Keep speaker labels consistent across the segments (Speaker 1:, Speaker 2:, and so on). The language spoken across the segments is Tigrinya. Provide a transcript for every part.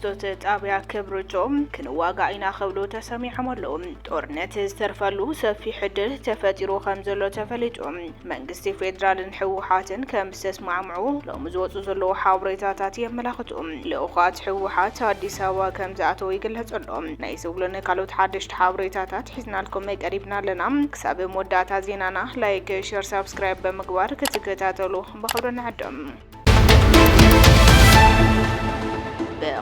Speaker 1: ሓረስቶት ጣብያ ክብርቶም ክንዋጋዕ ኢና ክብሉ ተሰሚዖም ኣለዉ። ጦርነት ዝተርፈሉ ሰፊሕ ዕድል ተፈጢሩ ከም ዘሎ ተፈሊጡ መንግስቲ ፌደራልን ሕወሓትን ከም ዝተስማዕምዑ ሎሚ ዝወፁ ዘለዉ ሓበሬታታት የመላኽቱ። ልኡኻት ሕወሓት አዲስ አበባ ከም ዝኣተው ይግለጽ ኣሎ። ናይ ዝብሉን ካልኦት ሓደሽቲ ሓበሬታታት ሒዝናልኩም ቀሪብና ኣለና። ክሳብ መወዳእታ ዜናና ላይክ፣ ሼር፣ ሰብስክራይብ በመግባር ክትከታተሉ በኽብሪ ንዕድም።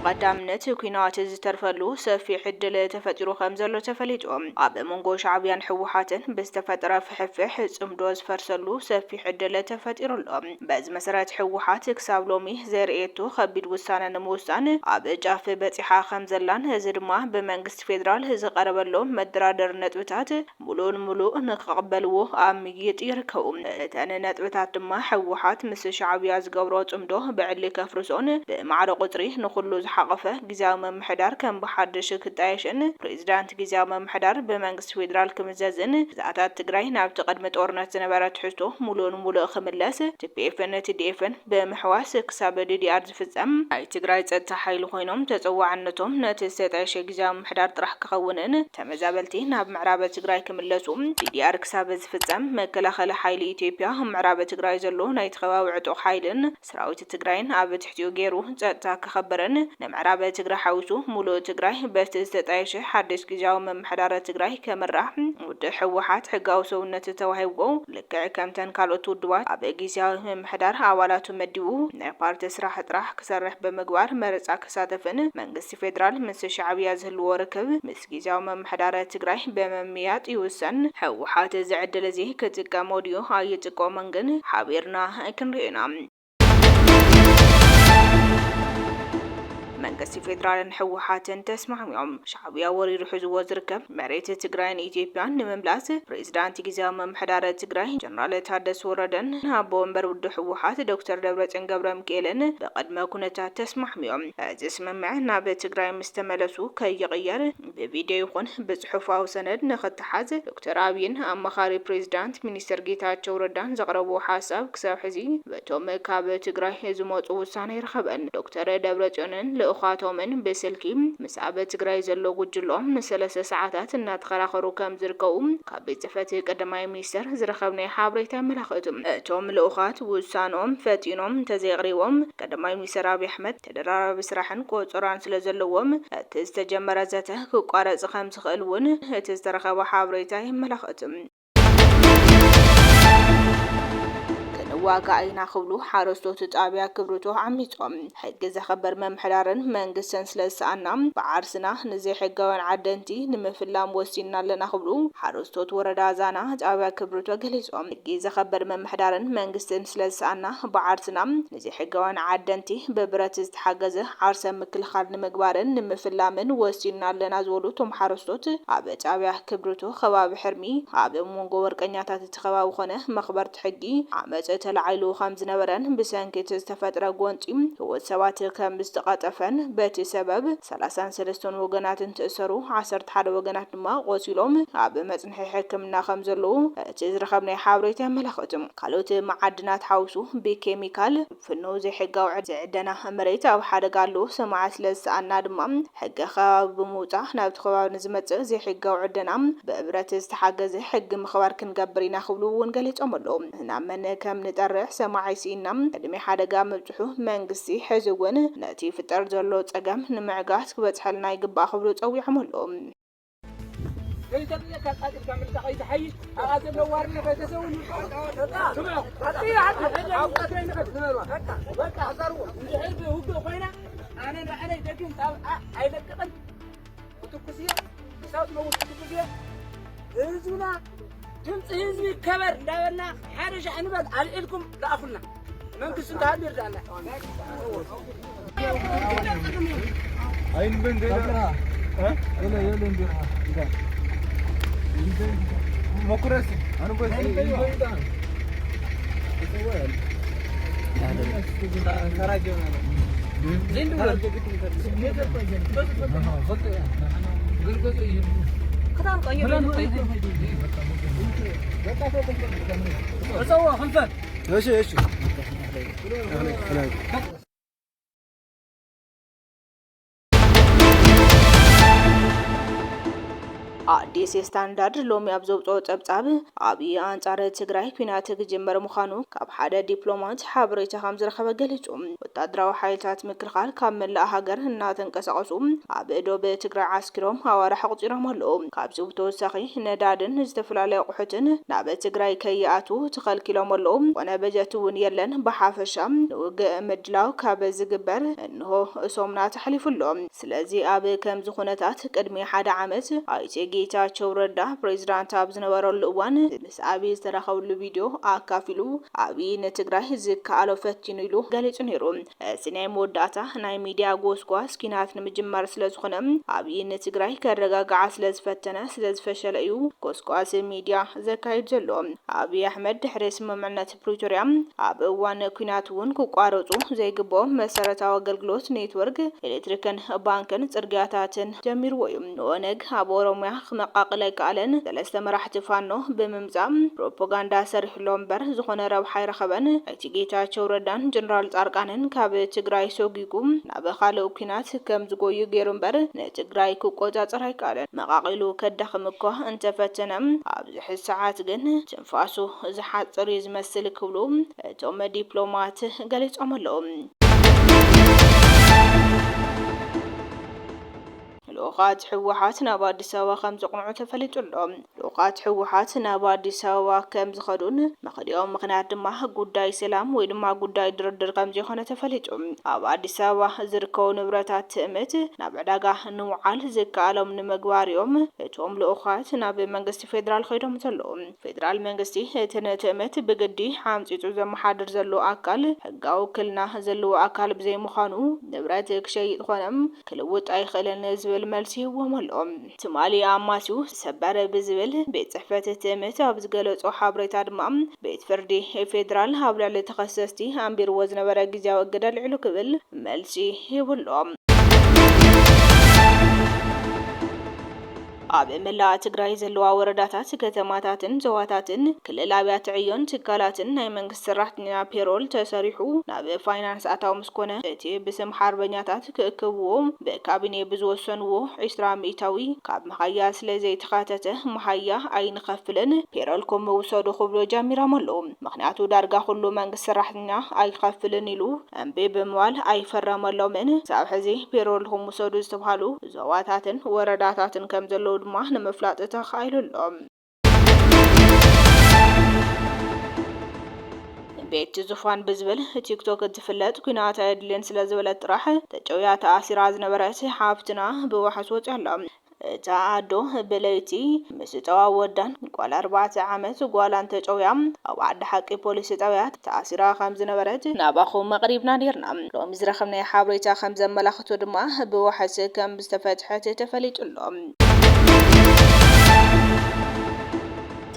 Speaker 1: በቀዳምነት ኩናት ዝተርፈሉ ሰፊሕ ዕድል ተፈጢሩ ከም ዘሎ ተፈሊጡ ኣብ መንጎ ሻዕብያን ሕወሓትን ብዝተፈጠረ ፍሕፍሕ ጽምዶ ዝፈርሰሉ ሰፊሕ ዕድል ተፈጢሩሎ። በዚ መሰረት ሕወሓት ክሳብ ሎሚ ዘርእየቱ ከቢድ ውሳነ ንምውሳን ኣብ ጫፍ በፂሓ ከም ዘላን እዚ ድማ ብመንግስቲ ፌደራል ዝቀረበሎም መደራደር ነጥብታት ሙሉእ ንክቕበልዎ ኣብ ምይጥ ይርከቡ። እተን ነጥብታት ድማ ሕወሓት ምስ ሻዕብያ ዝገብሮ ጽምዶ ብዕሊ ከፍርሶን ብማዕረ ቁጥሪ ንኹሉ ዝሓቀፈ ጊዜያዊ መምሕዳር ከም ብሓድሽ ክጣየሽን ፕሬዚዳንት ጊዜያዊ መምሕዳር ብመንግስቲ ፌደራል ክምዘዝን ግዛኣታት ትግራይ ናብቲ ቅድሚ ጦርነት ዝነበረ ትሕዝቶ ሙሉእ ክምለስ ቲፒኤፍን ቲዲኤፍን ብምሕዋስ ክሳብ ዲዲአር ዝፍጸም ናይ ትግራይ ጸጥታ ሓይሊ ኮይኖም ተጸዋዕነቶም ነቲ ዝተጣየሸ ጊዜያዊ መምሕዳር ጥራሕ ክኸውንን ተመዛበልቲ ናብ ምዕራብ ትግራይ ክምለሱ ዲዲአር ክሳብ ዝፍጸም መከላኸሊ ሓይሊ ኢትዮጵያ ምዕራብ ትግራይ ዘሎ ናይ ተኸባቢ ዕጡቕ ሓይልን ሰራዊት ትግራይን ኣብ ትሕቲኡ ገይሩ ጸጥታ ክኸበረን ንምዕራብ ትግራይ ሓዊሱ ሙሉእ ትግራይ በቲ ዝተጣየሸ ሓድሽ ጊዜያዊ መምሕዳር ትግራይ ከመራሕ ውድ ሕወሓት ሕጋዊ ሰውነት ተዋሂብዎ ልክዕ ከምተን ካልኦት ውድባት ኣብ ጊዜያዊ መምሕዳር ኣባላቱ መዲቡ ናይ ፓርቲ ስራሕ ጥራሕ ክሰርሕ ብምግባር መረፃ ክሳተፍን መንግስቲ ፌደራል ምስ ሻዕብያ ዝህልዎ ርክብ ምስ ጊዜያዊ መምሕዳር ትግራይ በመምያጥ ይውሰን። ሕወሓት ዝዕድል እዚ ክጥቀሞ ድዩ ኣይጥቀሞን ግን ሓቢርና ክንሪኢና። መንግስቲ ፌደራልን ሕወሓትን ተስማዕምዖም ሻዕብያ ወሪሩ ሒዝዎ ዝርከብ መሬት ትግራይን ኢትዮጵያን ንምምላስ ፕሬዚዳንት ጊዜያዊ መምሕዳር ትግራይ ጀነራል ታደሰ ወረደን ኣቦ ወንበር ውድብ ሕወሓት ዶክተር ደብረጽዮን ገብረሚካኤልን ብቅድመ ኩነታት ተስማዕምዖም። እዚ ስምምዕ ናብ ትግራይ ምስ ተመለሱ ከይቕየር ብቪድዮ ይኹን ብጽሑፋዊ ሰነድ ንኽትሓዝ ዶክተር ኣብይን ኣማኻሪ ፕሬዚዳንት ሚኒስትር ጌታቸው ረዳን ዘቕረብዎ ሓሳብ ክሳብ ሕዚ በቶም ካብ ትግራይ ዝመፁ ውሳነ ይርከበን። ዶክተር ደብረጽዮንን ልኡኻቶምን ብስልኪ ምስ ኣብ ትግራይ ዘሎ ጉጅሎም ን3 ሰዓታት እናተኸራኸሩ ከም ዝርከቡ ካብ ቤት ጽሕፈት ቀዳማይ ሚኒስትር ዝረኸብናይ ሓበሬታ የመላኽቱ። እቶም ልኡኻት ውሳኖም ፈጢኖም ተዘይቕሪቦም ቀዳማይ ሚኒስትር ኣብይ ኣሕመድ ተደራራቢ ስራሕን ቆፅራን ስለ ዘለዎም እቲ ዝተጀመረ ዘተ ክቋረጽ ከም ዝኽእል እውን እቲ ዝተረኸበ ሓበሬታ የመላኽቱ። ዋጋዕ ኢና ክብሉ ሓረስቶት ጣብያ ክብርቶ ዓሚጾም ሕጊ ዘኸበር መምሕዳርን መንግስትን ስለዝሰኣና ብዓርስና ንዘይ ሕጋውያን ዓደንቲ ንምፍላም ወሲና ኣለና ክብሉ ሓረስቶት ወረዳ ዛና ጣብያ ክብርቶ ገሊጾም። ሕጊ ዘኸበር መምሕዳርን መንግስትን ስለዝሰኣና ብዓርስና ንዘይ ሕጋውያን ዓደንቲ ብብረት ዝተሓገዘ ዓርሰ ምክልኻል ንምግባርን ንምፍላምን ወሲና ኣለና ዝበሉ እቶም ሓረስቶት ኣብ ጣብያ ክብርቶ ከባቢ ሕርሚ ኣብ መንጎ ወርቀኛታት እቲ ከባቢ ኮነ መኽበርቲ ሕጊ ዓመፅ ተላዓይሉ ከም ዝነበረን ብሰንኪት ዝተፈጥረ ጎንፂ ህይወት ሰባት ከም ዝተቐጠፈን በቲ ሰበብ 33 ወገናትን ተእሰሩ 11 ወገናት ድማ ቆሲሎም ኣብ መጽንሒ ሕክምና ከም ዘለዉ እቲ ዝረኸብናይ ሓበሬታ የመላኽቱ። ካልኦት መዓድናት ሓውሱ ብኬሚካል ፍኖው ዘይሕጋዊ ዝዕደና መሬት ኣብ ሓደጋ ኣለዎ ሰማዓት ስለዝሰኣና ድማ ሕጊ ከባቢ ብምውፃእ ናብቲ ከባቢ ንዝመጽእ ዘይሕጋዊ ዕደና ብብረት ዝተሓገዘ ሕጊ ምኽባር ክንገብር ኢና ክብሉ እውን ገሊፆም ኣለዉ። ንኣመነ ከም ጠርሕ ሰማዓይ ሲኢና ቅድሚ ሓደጋ መብፅሑ መንግስቲ ሕዚ እውን ነቲ ፍጠር ዘሎ ፀገም ንምዕጋት ክበፅሐልና ይግባእ ክብሉ ፀዊዖም ኣለዎም።
Speaker 2: ድምፂ ህዝቢ ከበር እንዳበልና ሓደ ሻዕ ንበል ኣልዒልኩም ለኣኹልና መንግስቲ እንተሃልዩ ይርዳእና ኣይንበን ደና የለ መኩረስ አንበስ ይይዳ
Speaker 1: አዲስ ስታንዳርድ ሎሚ አብዘውጾ ጸብጻብ አብይ አንጻር ትግራይ ኩናት ክጅመር ምዃኑ ካብ ሓደ ዲፕሎማት ሓበሬታ ከም ዝረኸበ ገሊጹ ወታደራዊ ሓይልታት ምክልኻል ካብ መላእ ሃገር እናተንቀሳቐሱ ኣብ እዶብ ትግራይ ዓስኪሮም ኣዋርሕ ቁፂሮም ኣለዉ ካብዚ ብተወሳኺ ነዳድን ዝተፈላለዩ ኣቑሑትን ናብ ትግራይ ከይኣቱ ተኸልኪሎም ኣለዉ ኮነ በጀት እውን የለን ብሓፈሻ ንውግእ ምድላው ካብ ዝግበር እንሆ እሶምና ተሕሊፉሎም ስለዚ ኣብ ከምዚ ኩነታት ቅድሚ ሓደ ዓመት ኣይቴ ጌታቸው ረዳ ፕሬዝዳንት ኣብ ዝነበረሉ እዋን ምስ አብይ ዝተረኸብሉ ቪድዮ ኣካፊሉ አብይ ንትግራይ ዝከኣሎ ፈቲኑ ኢሉ ገሊጹ ነይሩ ስናይ መወዳእታ ናይ ሚድያ ጎስጓስ ኪናት ንምጅማር ስለዝኾነ አብይ ንትግራይ ከረጋጋዓ ስለዝፈተነ ስለዝፈሸለ እዩ ጎስጓስ ሚድያ ዘካይድ ዘሎ አብይ አሕመድ ድሕሪ ስምምዕነት ፕሪቶሪያ ኣብ እዋን ኩናት እውን ክቋረጹ ዘይግብኦም መሰረታዊ አገልግሎት ኔትወርክ ኤሌክትሪክን ባንክን ጽርግያታትን ጀሚርዎ እዩ ንኦነግ ኣብ ኦሮሚያ መቃቅላይ ቃለን ሰለስተ መራሕቲ ፋኖ ብምምዛም ፕሮፓጋንዳ ሰሪሕሎም በር ዝኾነ ረብሓ ይረኸበን እቲ ጌታቸው ረዳን ጀነራል ጻርቃንን ካብ ትግራይ ሰጊጉም ናብ ካልእ ኩናት ከም ዝጎዩ ገይሩ በር ንትግራይ ክቆጻጸር ኣይከኣለን መቃቂሉ ከዳኽም እኳ እንተፈተነም ኣብዚ ሕዚ ሰዓት ግን ትንፋሱ ዝሓጽር ዝመስል ክብሉ እቶም ዲፕሎማት ገሊጾም ኣለዉ لوقات حوحات ناب أديس أبابا خم زقنعو تفلتلهم لوقات حوحات ناب أديس أبابا كم زخدون مخديهم مخنات ما قداي سلام وين ما قداي دردر خم زخنة تفلتهم أب أديس أبابا زركو نبرتات تأمت ناب عداقة نوعال زكالهم نمجواريهم توم لوقات ناب منجستي فيدرال خيرهم تلهم فيدرال منجستي تأمت بجدي حامس يتوزم حادر زلو أكل حقاو كلنا زلو أكل بزي مخانو نبرتك شيء خنم كلوت أي خلل نزول الملسي وملهم تمالي عماسو سبار بزبل بيت صحفة تمت أبزقلت وحابريت أدمام بيت فردي فيدرال هابلا لتخصصتي أمبير وزن ورقزا وقدر العلو قبل ملسي يولهم ኣብ መላእ ትግራይ ዘለዋ ወረዳታት ከተማታትን ዘዋታትን ክልል ኣብያተ ዕዮን ትካላትን ናይ መንግስቲ ሰራሕተኛ ፔሮል ተሰሪሑ ናብ ፋይናንስ ኣታው ምስኮነ እቲ ብስም ሓርበኛታት ክእክብዎ በካቢኔ ብዝወሰንዎ 20 ሚእታዊ ካብ መሓያ ስለዘይተኻተተ መሓያ ኣይንኸፍልን ፔሮል ከም ውሰዱ ክብሎ ጀሚሮም ኣለዉ ምክንያቱ ዳርጋ ኩሉ መንግስቲ ሰራሕተኛ ኣይኸፍልን ኢሉ ኣምቤ ብምባል ኣይፈረመሎምን ሳብ ሕዚ ፔሮል ከም ውሰዱ ዝተባሃሉ ዘዋታትን ወረዳታትን ከም ዘለዉ ድማ ንምፍላጥ ተኻይሉሎም ቤት ዙፋን ብዝብል ቲክቶክ ዝፍለጥ ኩናት ኣድልን ስለዝበለት ጥራሕ ተጨውያ ተኣሲራ ዝነበረት ሓፍትና ብዋሕስ ወፅኣሎም ታአዶ በለይቲ ምስጠዋ ወዳን ቋል 4 ዓመት ጓላን ተጨውያም ኣብ ዓዲ ሓቂ ፖሊስ ጣብያት ተኣሲራ ከም ዝነበረት ናባኹም መቅሪብና ነርና ሎሚ ዝረኸብና ሓበሬታ ከም ዘመላኽቱ ድማ ብዋሕስ ከም ዝተፈትሐት ተፈሊጡሎም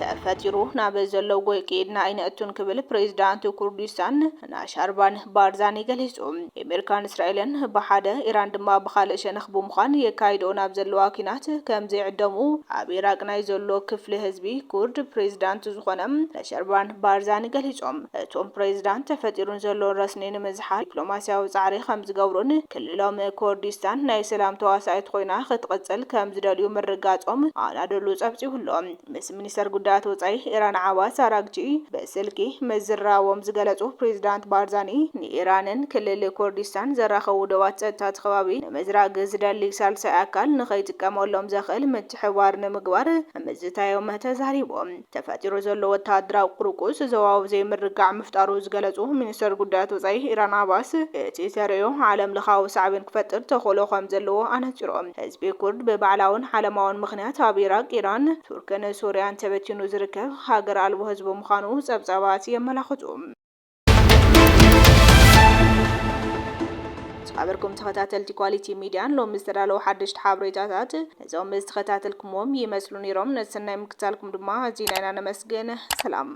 Speaker 1: ተፈጢሩ ናብ ዘለው ጎይቂድና ኣይነእቱን ክብል ፕሬዝዳንት ኩርዲስታን ናሻርባን ባርዛኒ ገሊጹ ኣሜሪካን እስራኤልን ብሓደ ኢራን ድማ ብኻልእ ሸነኽ ብምዃን የካይዶ ናብ ዘለዋ ኩናት ከም ዘይዕደሙ ኣብ ኢራቅ ናይ ዘሎ ክፍሊ ህዝቢ ኩርድ ፕሬዝዳንት ዝኾነም ናሻርባን ባርዛኒ ገሊጾም እቶም ፕሬዝዳንት ተፈጢሩን ዘሎ ረስኒ ንምዝሓል ዲፕሎማስያዊ ጻዕሪ ከም ዝገብሩን ክልሎም ኩርዲስታን ናይ ሰላም ተዋሳኢት ኮይና ክትቀጽል ከም ዝደልዩ ምርጋጾም ኣናደሉ ጸብጺሁሎም ምስ ሚኒስተር ጉዳያት ወጻኢ ኢራን ዓባስ አራግጂ በስልኪ መዝራዎም ዝገለጹ ፕሬዝዳንት ባርዛኒ ንኢራንን ክልል ኩርዲስታን ዘራኸቡ ደባት ጸጥታ ከባቢ ንምዝራግ ዝደሊ ሳልሳይ ኣካል ንኸይጥቀመሎም ዘኽእል ምትሕብባር ንምግባር ምዝታዮም ተዛሪቦም ተፈጢሩ ዘሎ ወታደራዊ ቁርቁስ ዘዋው ዘይምርጋዕ ምፍጣሩ ዝገለጹ ሚኒስተር ጉዳያት ወጻኢ ኢራን ዓባስ እቲ ተርእዮ ዓለም ለኻዊ ሳዕብን ክፈጥር ተኽእሎ ከም ዘለዎ ኣነፂሮም ህዝቢ ኩርድ ብባዕላውን ዓለማውን ምኽንያት ኣብ ኢራቅ ኢራን ቱርክን ሱርያን ተበቲኑ ዝርከብ ሃገር ኣልቦ ህዝቢ ምዃኑ ጸብጻባት የመላኽቱ صحابركم تخاتلتي كواليتي ميديان لو مستدالو حدشت حابريتاتات نزوم مستخاتلكموم يمسلوني روم نتسنى مكتالكم دما زينانا نمسجن سلام